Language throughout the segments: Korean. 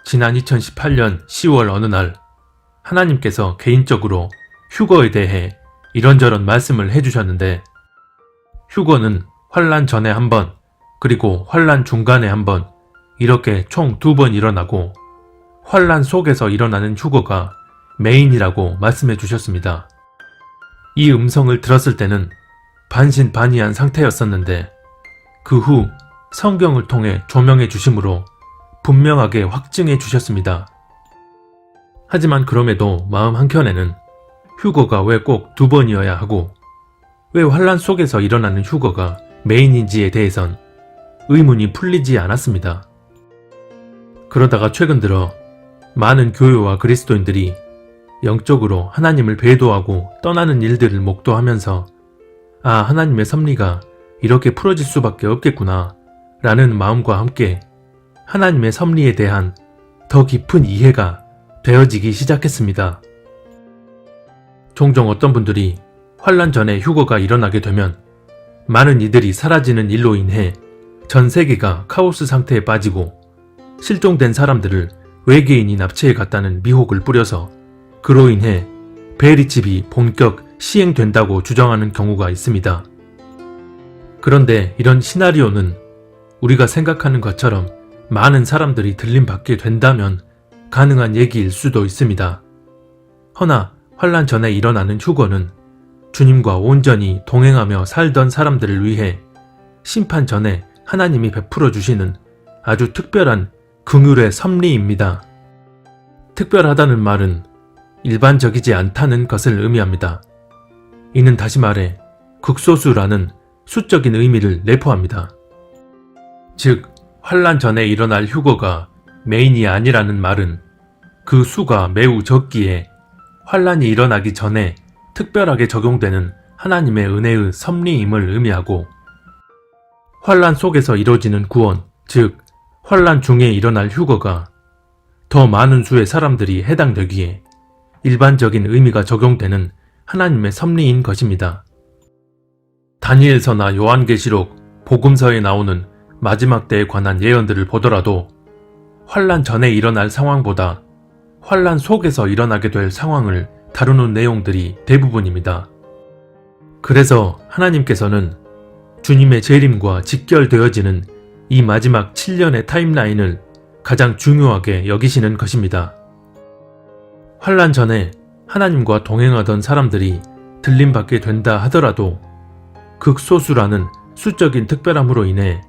지난 2018년 10월 어느 날 하나님께서 개인적으로 휴거에 대해 이런저런 말씀을 해주셨는데, 휴거는 환란 전에 한 번, 그리고 환란 중간에 한 번, 이렇게 총 2번 일어나고 환란 속에서 일어나는 휴거가 메인이라고 말씀해 주셨습니다. 이 음성을 들었을 때는 반신반의한 상태였었는데, 그 후 성경을 통해 조명해 주심으로 분명하게 확증해 주셨습니다. 하지만 그럼에도 마음 한켠에는 휴거가 왜 꼭 2번이어야 하고 왜 환란 속에서 일어나는 휴거가 메인인지에 대해선 의문이 풀리지 않았습니다. 그러다가 최근 들어 많은 교회와 그리스도인들이 영적으로 하나님을 배도하고 떠나는 일들을 목도하면서 하나님의 섭리가 이렇게 풀어질 수밖에 없겠구나 라는 마음과 함께 하나님의 섭리에 대한 더 깊은 이해가 되어지기 시작했습니다. 종종 어떤 분들이 환란 전에 휴거가 일어나게 되면 많은 이들이 사라지는 일로 인해 전 세계가 카오스 상태에 빠지고 실종된 사람들을 외계인이 납치해 갔다는 미혹을 뿌려서 그로 인해 베리칩이 본격 시행된다고 주장하는 경우가 있습니다. 그런데 이런 시나리오는 우리가 생각하는 것처럼 많은 사람들이 들림받게 된다면 가능한 얘기일 수도 있습니다. 허나 환란 전에 일어나는 휴거는 주님과 온전히 동행하며 살던 사람들을 위해 심판 전에 하나님이 베풀어 주시는 아주 특별한 긍휼의 섭리입니다. 특별하다는 말은 일반적이지 않다는 것을 의미합니다. 이는 다시 말해 극소수라는 수적인 의미를 내포합니다. 즉, 환란 전에 일어날 휴거가 메인이 아니라는 말은 그 수가 매우 적기에 환란이 일어나기 전에 특별하게 적용되는 하나님의 은혜의 섭리임을 의미하고, 환란 속에서 이루어지는 구원, 즉 환란 중에 일어날 휴거가 더 많은 수의 사람들이 해당되기에 일반적인 의미가 적용되는 하나님의 섭리인 것입니다. 다니엘서나 요한계시록, 복음서에 나오는 마지막 때에 관한 예언들을 보더라도 환란 전에 일어날 상황보다 환란 속에서 일어나게 될 상황을 다루는 내용들이 대부분입니다. 그래서 하나님께서는 주님의 재림과 직결되어지는 이 마지막 7년의 타임라인을 가장 중요하게 여기시는 것입니다. 환란 전에 하나님과 동행하던 사람들이 들림받게 된다 하더라도 극소수라는 수적인 특별함으로 인해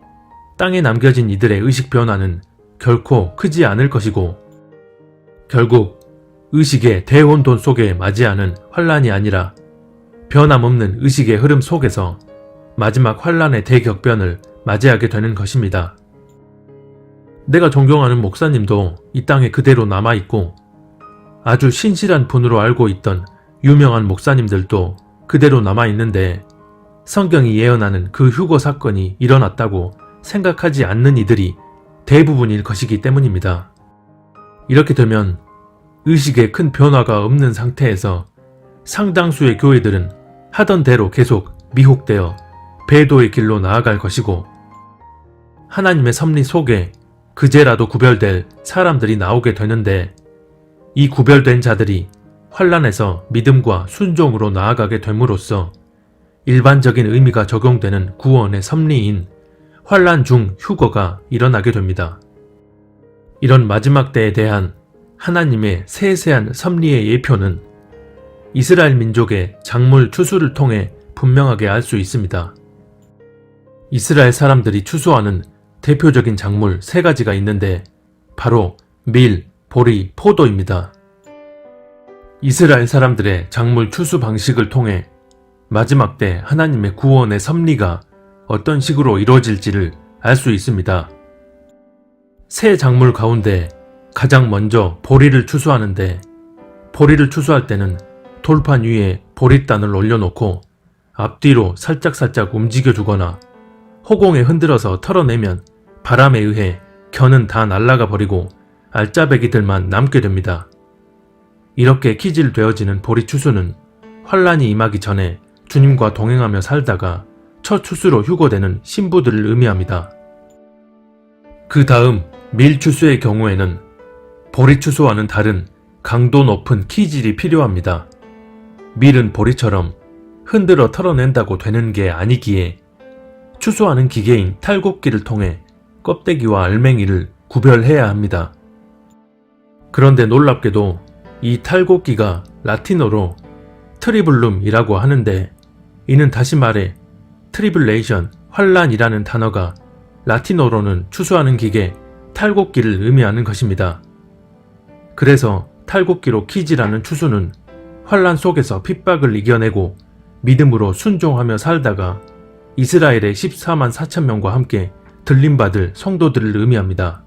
땅에 남겨진 이들의 의식 변화는 결코 크지 않을 것이고, 결국 의식의 대혼돈 속에 맞이하는 환란이 아니라 변함없는 의식의 흐름 속에서 마지막 환란의 대격변을 맞이하게 되는 것입니다. 내가 존경하는 목사님도 이 땅에 그대로 남아있고, 아주 신실한 분으로 알고 있던 유명한 목사님들도 그대로 남아있는데, 성경이 예언하는 그 휴거 사건이 일어났다고 생각하지 않는 이들이 대부분일 것이기 때문입니다. 이렇게 되면 의식에 큰 변화가 없는 상태에서 상당수의 교회들은 하던 대로 계속 미혹되어 배도의 길로 나아갈 것이고, 하나님의 섭리 속에 그제라도 구별될 사람들이 나오게 되는데, 이 구별된 자들이 환란에서 믿음과 순종으로 나아가게 됨으로써 일반적인 의미가 적용되는 구원의 섭리인 환란 중 휴거가 일어나게 됩니다. 이런 마지막 때에 대한 하나님의 세세한 섭리의 예표는 이스라엘 민족의 작물 추수를 통해 분명하게 알 수 있습니다. 이스라엘 사람들이 추수하는 대표적인 작물 3가지가 있는데 바로 밀, 보리, 포도입니다. 이스라엘 사람들의 작물 추수 방식을 통해 마지막 때 하나님의 구원의 섭리가 어떤 식으로 이루어질지를 알 수 있습니다. 새 작물 가운데 가장 먼저 보리를 추수하는데, 보리를 추수할 때는 돌판 위에 보리단을 올려놓고 앞뒤로 살짝살짝 움직여주거나 호공에 흔들어서 털어내면 바람에 의해 겨는 다 날아가 버리고 알짜배기들만 남게 됩니다. 이렇게 기질되어지는 보리 추수는 환란이 임하기 전에 주님과 동행하며 살다가 첫 추수로 휴거되는 신부들을 의미합니다. 그 다음 밀 추수의 경우에는 보리 추수와는 다른 강도 높은 키질이 필요합니다. 밀은 보리처럼 흔들어 털어낸다고 되는 게 아니기에 추수하는 기계인 탈곡기를 통해 껍데기와 알맹이를 구별해야 합니다. 그런데 놀랍게도 이 탈곡기가 라틴어로 트리블룸이라고 하는데, 이는 다시 말해 트리블레이션, 환란이라는 단어가 라틴어로는 추수하는 기계 탈곡기를 의미하는 것입니다. 그래서 탈곡기로 키질하는 추수는 환란 속에서 핍박을 이겨내고 믿음으로 순종하며 살다가 이스라엘의 14만 4천 명과 함께 들림받을 성도들을 의미합니다.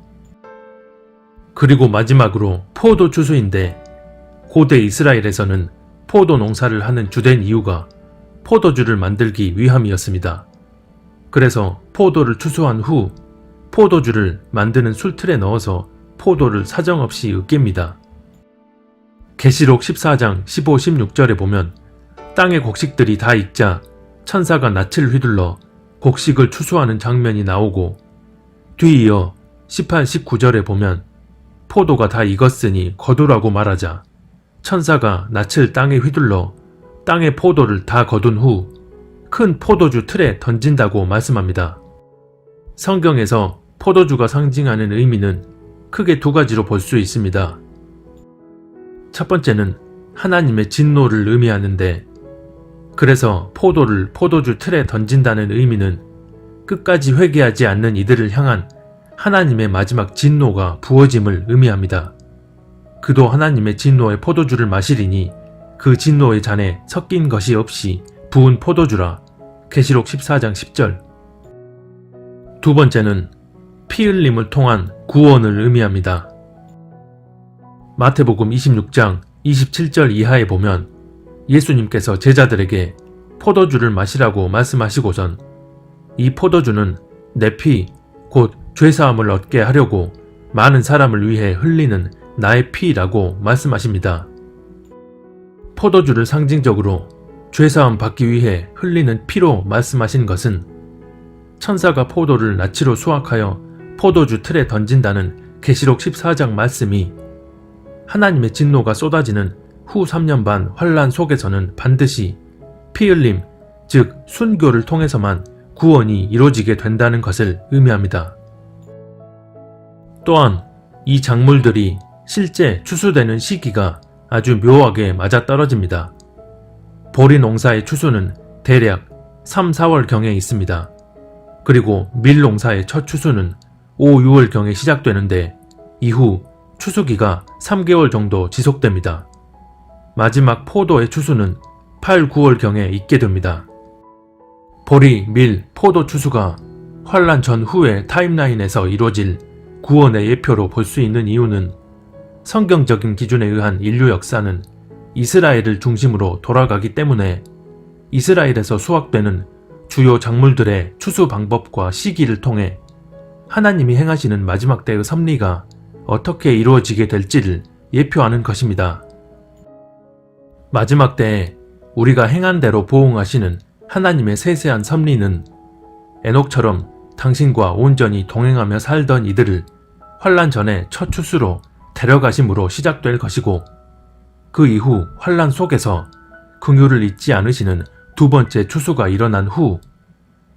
그리고 마지막으로 포도 추수인데, 고대 이스라엘에서는 포도 농사를 하는 주된 이유가 포도주를 만들기 위함이었습니다. 그래서 포도를 추수한 후 포도주를 만드는 술틀에 넣어서 포도를 사정없이 으깹니다. 계시록 14장 15, 16절에 보면 땅의 곡식들이 다 익자 천사가 낯을 휘둘러 곡식을 추수하는 장면이 나오고, 뒤이어 18, 19절에 보면 포도가 다 익었으니 거두라고 말하자 천사가 낯을 땅에 휘둘러 땅의 포도를 다 거둔 후 큰 포도주 틀에 던진다고 말씀합니다. 성경에서 포도주가 상징하는 의미는 크게 두 가지로 볼 수 있습니다. 첫 번째는 하나님의 진노를 의미하는데, 그래서 포도를 포도주 틀에 던진다는 의미는 끝까지 회개하지 않는 이들을 향한 하나님의 마지막 진노가 부어짐을 의미합니다. 그도 하나님의 진노의 포도주를 마시리니 그 진노의 잔에 섞인 것이 없이 부은 포도주라. 계시록 14장 10절. 두 번째는 피 흘림을 통한 구원을 의미합니다. 마태복음 26장 27절 이하에 보면 예수님께서 제자들에게 포도주를 마시라고 말씀하시고선 이 포도주는 내 피, 곧 죄사함을 얻게 하려고 많은 사람을 위해 흘리는 나의 피라고 말씀하십니다. 포도주를 상징적으로 죄사함 받기 위해 흘리는 피로 말씀하신 것은 천사가 포도를 낫치로 수확하여 포도주 틀에 던진다는 계시록 14장 말씀이 하나님의 진노가 쏟아지는 후 3년 반 환란 속에서는 반드시 피 흘림, 즉 순교를 통해서만 구원이 이루어지게 된다는 것을 의미합니다. 또한 이 작물들이 실제 추수되는 시기가 아주 묘하게 맞아떨어집니다. 보리 농사의 추수는 대략 3, 4월경에 있습니다. 그리고 밀 농사의 첫 추수는 5, 6월경에 시작되는데 이후 추수기가 3개월 정도 지속됩니다. 마지막 포도의 추수는 8, 9월경에 있게 됩니다. 보리, 밀, 포도 추수가 환란 전후의 타임라인에서 이루어질 구원의 예표로 볼 수 있는 이유는 성경적인 기준에 의한 인류 역사는 이스라엘을 중심으로 돌아가기 때문에 이스라엘에서 수확되는 주요 작물들의 추수 방법과 시기를 통해 하나님이 행하시는 마지막 때의 섭리가 어떻게 이루어지게 될지를 예표하는 것입니다. 마지막 때에 우리가 행한 대로 보응하시는 하나님의 세세한 섭리는 에녹처럼 당신과 온전히 동행하며 살던 이들을 환란 전에 첫 추수로 데려가심으로 시작될 것이고, 그 이후 환란 속에서 긍휼을 잊지 않으시는 두 번째 추수가 일어난 후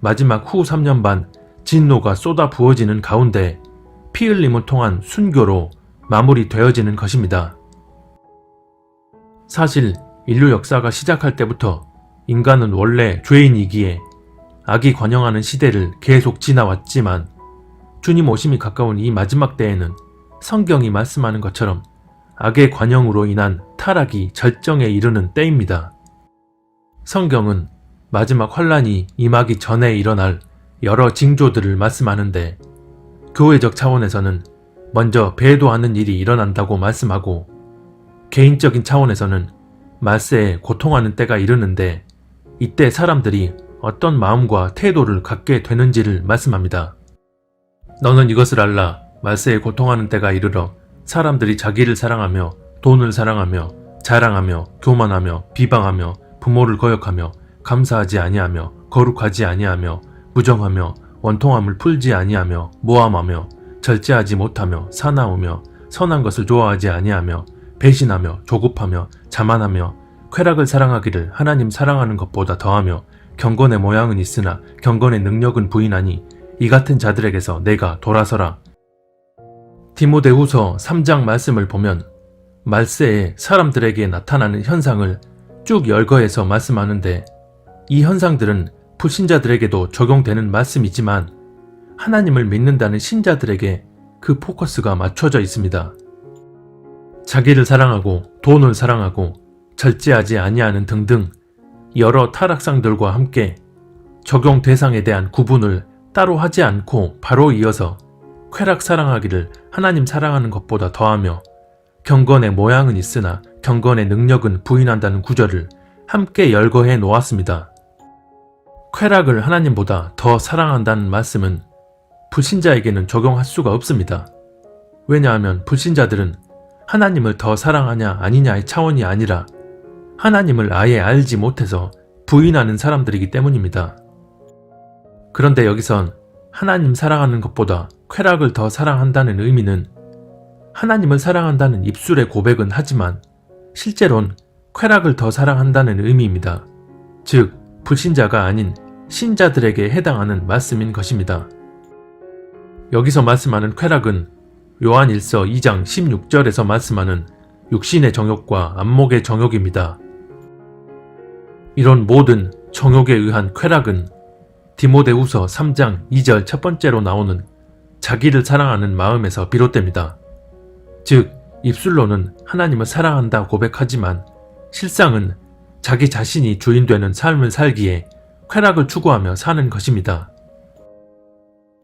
마지막 후 3년 반 진노가 쏟아 부어지는 가운데 피 흘림을 통한 순교로 마무리되어지는 것입니다. 사실 인류 역사가 시작할 때부터 인간은 원래 죄인이기에 악이 관영하는 시대를 계속 지나왔지만 주님 오심이 가까운 이 마지막 때에는 성경이 말씀하는 것처럼 악의 관영으로 인한 타락이 절정에 이르는 때입니다. 성경은 마지막 환란이 임하기 전에 일어날 여러 징조들을 말씀하는데, 교회적 차원에서는 먼저 배도하는 일이 일어난다고 말씀하고, 개인적인 차원에서는 말세에 고통하는 때가 이르는데 이때 사람들이 어떤 마음과 태도를 갖게 되는지를 말씀합니다. 너는 이것을 알라. 말세에 고통하는 때가 이르러 사람들이 자기를 사랑하며 돈을 사랑하며 자랑하며 교만하며 비방하며 부모를 거역하며 감사하지 아니하며 거룩하지 아니하며 무정하며 원통함을 풀지 아니하며 모함하며 절제하지 못하며 사나우며 선한 것을 좋아하지 아니하며 배신하며 조급하며 자만하며 쾌락을 사랑하기를 하나님 사랑하는 것보다 더하며 경건의 모양은 있으나 경건의 능력은 부인하니 이 같은 자들에게서 내가 돌아서라. 디모데후서 3장 말씀을 보면 말세에 사람들에게 나타나는 현상을 쭉 열거해서 말씀하는데 이 현상들은 불신자들에게도 적용되는 말씀이지만 하나님을 믿는다는 신자들에게 그 포커스가 맞춰져 있습니다. 자기를 사랑하고 돈을 사랑하고 절제하지 아니하는 등등 여러 타락상들과 함께 적용 대상에 대한 구분을 따로 하지 않고 바로 이어서 쾌락 사랑하기를 하나님 사랑하는 것보다 더하며 경건의 모양은 있으나 경건의 능력은 부인한다는 구절을 함께 열거해 놓았습니다. 쾌락을 하나님보다 더 사랑한다는 말씀은 불신자에게는 적용할 수가 없습니다. 왜냐하면 불신자들은 하나님을 더 사랑하냐 아니냐의 차원이 아니라 하나님을 아예 알지 못해서 부인하는 사람들이기 때문입니다. 그런데 여기선 하나님 사랑하는 것보다 쾌락을 더 사랑한다는 의미는 하나님을 사랑한다는 입술의 고백은 하지만 실제론 쾌락을 더 사랑한다는 의미입니다. 즉 불신자가 아닌 신자들에게 해당하는 말씀인 것입니다. 여기서 말씀하는 쾌락은 요한일서 2장 16절에서 말씀하는 육신의 정욕과 안목의 정욕입니다. 이런 모든 정욕에 의한 쾌락은 디모데후서 3장 2절 첫 번째로 나오는 자기를 사랑하는 마음에서 비롯됩니다. 즉 입술로는 하나님을 사랑한다 고백하지만 실상은 자기 자신이 주인되는 삶을 살기에 쾌락을 추구하며 사는 것입니다.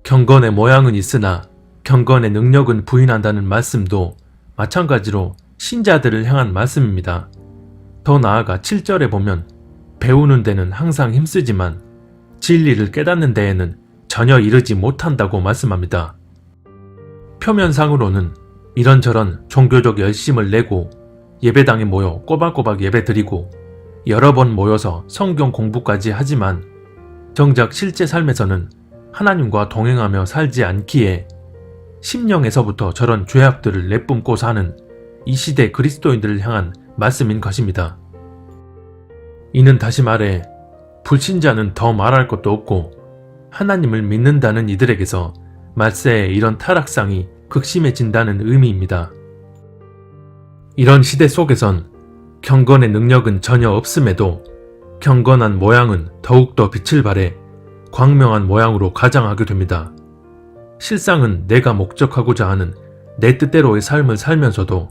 경건의 모양은 있으나 경건의 능력은 부인한다는 말씀도 마찬가지로 신자들을 향한 말씀입니다. 더 나아가 7절에 보면 배우는 데는 항상 힘쓰지만 진리를 깨닫는 데에는 전혀 이르지 못한다고 말씀합니다. 표면상으로는 이런저런 종교적 열심을 내고 예배당에 모여 꼬박꼬박 예배드리고 여러 번 모여서 성경 공부까지 하지만 정작 실제 삶에서는 하나님과 동행하며 살지 않기에 심령에서부터 저런 죄악들을 내뿜고 사는 이 시대 그리스도인들을 향한 말씀인 것입니다. 이는 다시 말해 불신자는 더 말할 것도 없고 하나님을 믿는다는 이들에게서 말세에 이런 타락상이 극심해진다는 의미입니다. 이런 시대 속에선 경건의 능력은 전혀 없음에도 경건한 모양은 더욱더 빛을 발해 광명한 모양으로 가장하게 됩니다. 실상은 내가 목적하고자 하는 내 뜻대로의 삶을 살면서도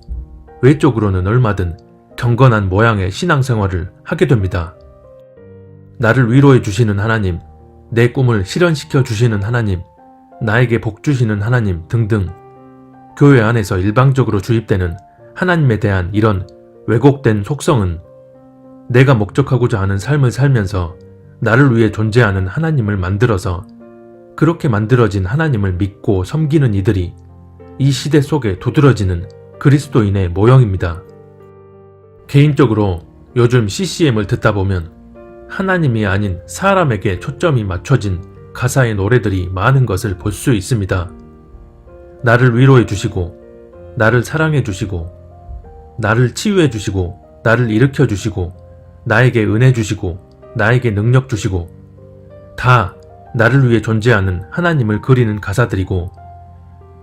외적으로는 얼마든 경건한 모양의 신앙생활을 하게 됩니다. 나를 위로해 주시는 하나님, 내 꿈을 실현시켜 주시는 하나님, 나에게 복 주시는 하나님 등등 교회 안에서 일방적으로 주입되는 하나님에 대한 이런 왜곡된 속성은 내가 목적하고자 하는 삶을 살면서 나를 위해 존재하는 하나님을 만들어서 그렇게 만들어진 하나님을 믿고 섬기는 이들이 이 시대 속에 도드라지는 그리스도인의 모형입니다. 개인적으로 요즘 CCM을 듣다 보면 하나님이 아닌 사람에게 초점이 맞춰진 가사의 노래들이 많은 것을 볼 수 있습니다. 나를 위로해 주시고, 나를 사랑해 주시고, 나를 치유해 주시고, 나를 일으켜 주시고, 나에게 은혜 주시고, 나에게 능력 주시고, 다 나를 위해 존재하는 하나님을 그리는 가사들이고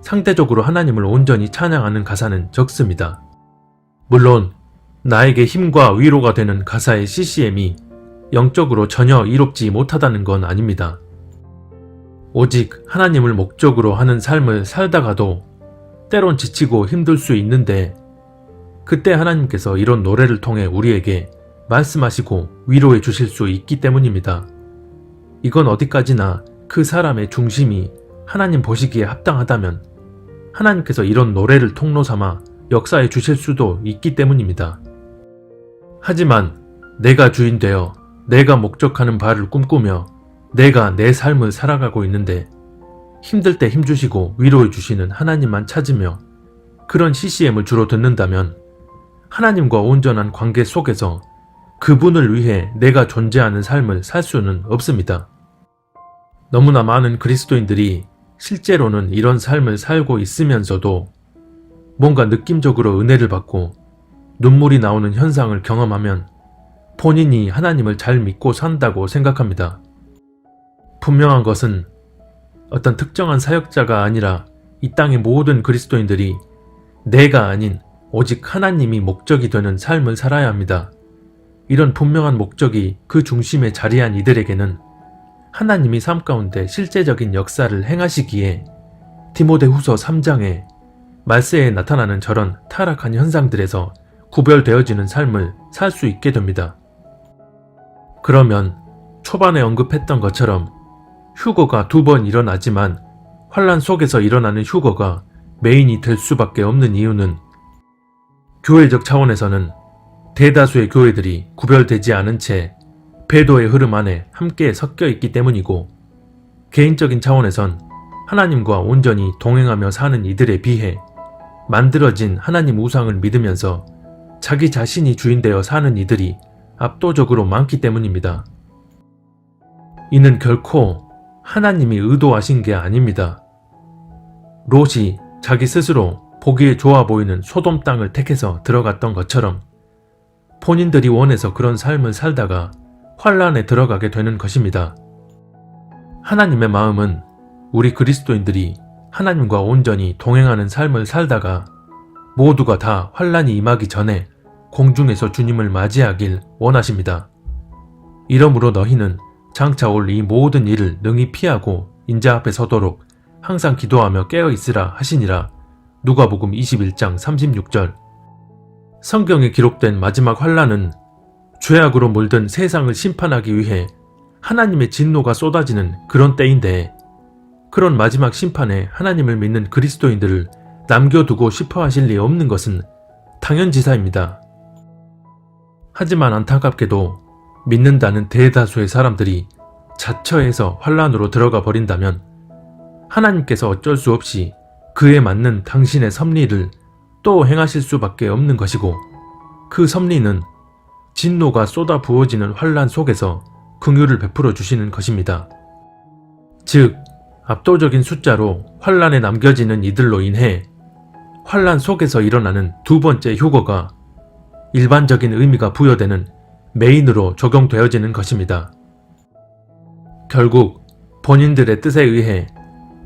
상대적으로 하나님을 온전히 찬양하는 가사는 적습니다. 물론 나에게 힘과 위로가 되는 가사의 CCM이 영적으로 전혀 이롭지 못하다는 건 아닙니다. 오직 하나님을 목적으로 하는 삶을 살다가도 때론 지치고 힘들 수 있는데 그때 하나님께서 이런 노래를 통해 우리에게 말씀하시고 위로해 주실 수 있기 때문입니다. 이건 어디까지나 그 사람의 중심이 하나님 보시기에 합당하다면 하나님께서 이런 노래를 통로 삼아 역사해 주실 수도 있기 때문입니다. 하지만 내가 주인 되어 내가 목적하는 바를 꿈꾸며 내가 내 삶을 살아가고 있는데 힘들 때 힘주시고 위로해 주시는 하나님만 찾으며 그런 CCM을 주로 듣는다면 하나님과 온전한 관계 속에서 그분을 위해 내가 존재하는 삶을 살 수는 없습니다. 너무나 많은 그리스도인들이 실제로는 이런 삶을 살고 있으면서도 뭔가 느낌적으로 은혜를 받고 눈물이 나오는 현상을 경험하면 본인이 하나님을 잘 믿고 산다고 생각합니다. 분명한 것은 어떤 특정한 사역자가 아니라 이 땅의 모든 그리스도인들이 내가 아닌 오직 하나님이 목적이 되는 삶을 살아야 합니다. 이런 분명한 목적이 그 중심에 자리한 이들에게는 하나님이 삶 가운데 실제적인 역사를 행하시기에 디모데후서 3장에 말세에 나타나는 저런 타락한 현상들에서 구별되어지는 삶을 살 수 있게 됩니다. 그러면 초반에 언급했던 것처럼 휴거가 2번 일어나지만 환난 속에서 일어나는 휴거가 메인이 될 수밖에 없는 이유는 교회적 차원에서는 대다수의 교회들이 구별되지 않은 채 배도의 흐름 안에 함께 섞여 있기 때문이고, 개인적인 차원에선 하나님과 온전히 동행하며 사는 이들에 비해 만들어진 하나님 우상을 믿으면서 자기 자신이 주인되어 사는 이들이 압도적으로 많기 때문입니다. 이는 결코 하나님이 의도하신 게 아닙니다. 롯이 자기 스스로 보기에 좋아 보이는 소돔 땅을 택해서 들어갔던 것처럼 본인들이 원해서 그런 삶을 살다가 환란에 들어가게 되는 것입니다. 하나님의 마음은 우리 그리스도인들이 하나님과 온전히 동행하는 삶을 살다가 모두가 다 환란이 임하기 전에 공중에서 주님을 맞이하길 원하십니다. 이러므로 너희는 장차 올 이 모든 일을 능히 피하고 인자 앞에 서도록 항상 기도하며 깨어 있으라 하시니라. 누가복음 21장 36절. 성경에 기록된 마지막 환란은 죄악으로 물든 세상을 심판하기 위해 하나님의 진노가 쏟아지는 그런 때인데, 그런 마지막 심판에 하나님을 믿는 그리스도인들을 남겨두고 싶어 하실 리 없는 것은 당연지사입니다. 하지만 안타깝게도 믿는다는 대다수의 사람들이 자처해서 환란으로 들어가 버린다면 하나님께서 어쩔 수 없이 그에 맞는 당신의 섭리를 또 행하실 수밖에 없는 것이고, 그 섭리는 진노가 쏟아 부어지는 환란 속에서 긍휼을 베풀어 주시는 것입니다. 즉, 압도적인 숫자로 환란에 남겨지는 이들로 인해 환란 속에서 일어나는 2번째 휴거가 일반적인 의미가 부여되는 메인으로 적용되어지는 것입니다. 결국 본인들의 뜻에 의해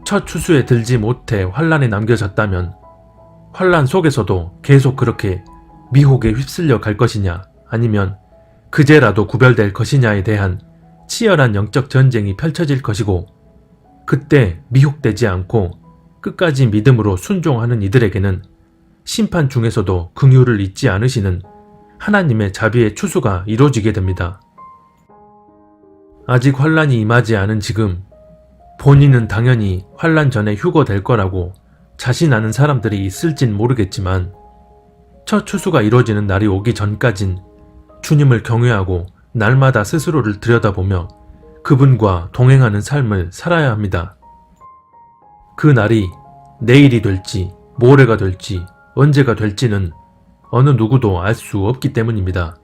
첫 추수에 들지 못해 환란에 남겨졌다면 환란 속에서도 계속 그렇게 미혹에 휩쓸려 갈 것이냐, 아니면 그제라도 구별될 것이냐에 대한 치열한 영적 전쟁이 펼쳐질 것이고, 그때 미혹되지 않고 끝까지 믿음으로 순종하는 이들에게는 심판 중에서도 긍휼을 잊지 않으시는 하나님의 자비의 추수가 이루어지게 됩니다. 아직 환란이 임하지 않은 지금 본인은 당연히 환란 전에 휴거될 거라고 자신하는 사람들이 있을진 모르겠지만, 첫 추수가 이루어지는 날이 오기 전까진 주님을 경외하고 날마다 스스로를 들여다보며 그분과 동행하는 삶을 살아야 합니다. 그 날이 내일이 될지 모레가 될지 언제가 될지는 어느 누구도 알 수 없기 때문입니다.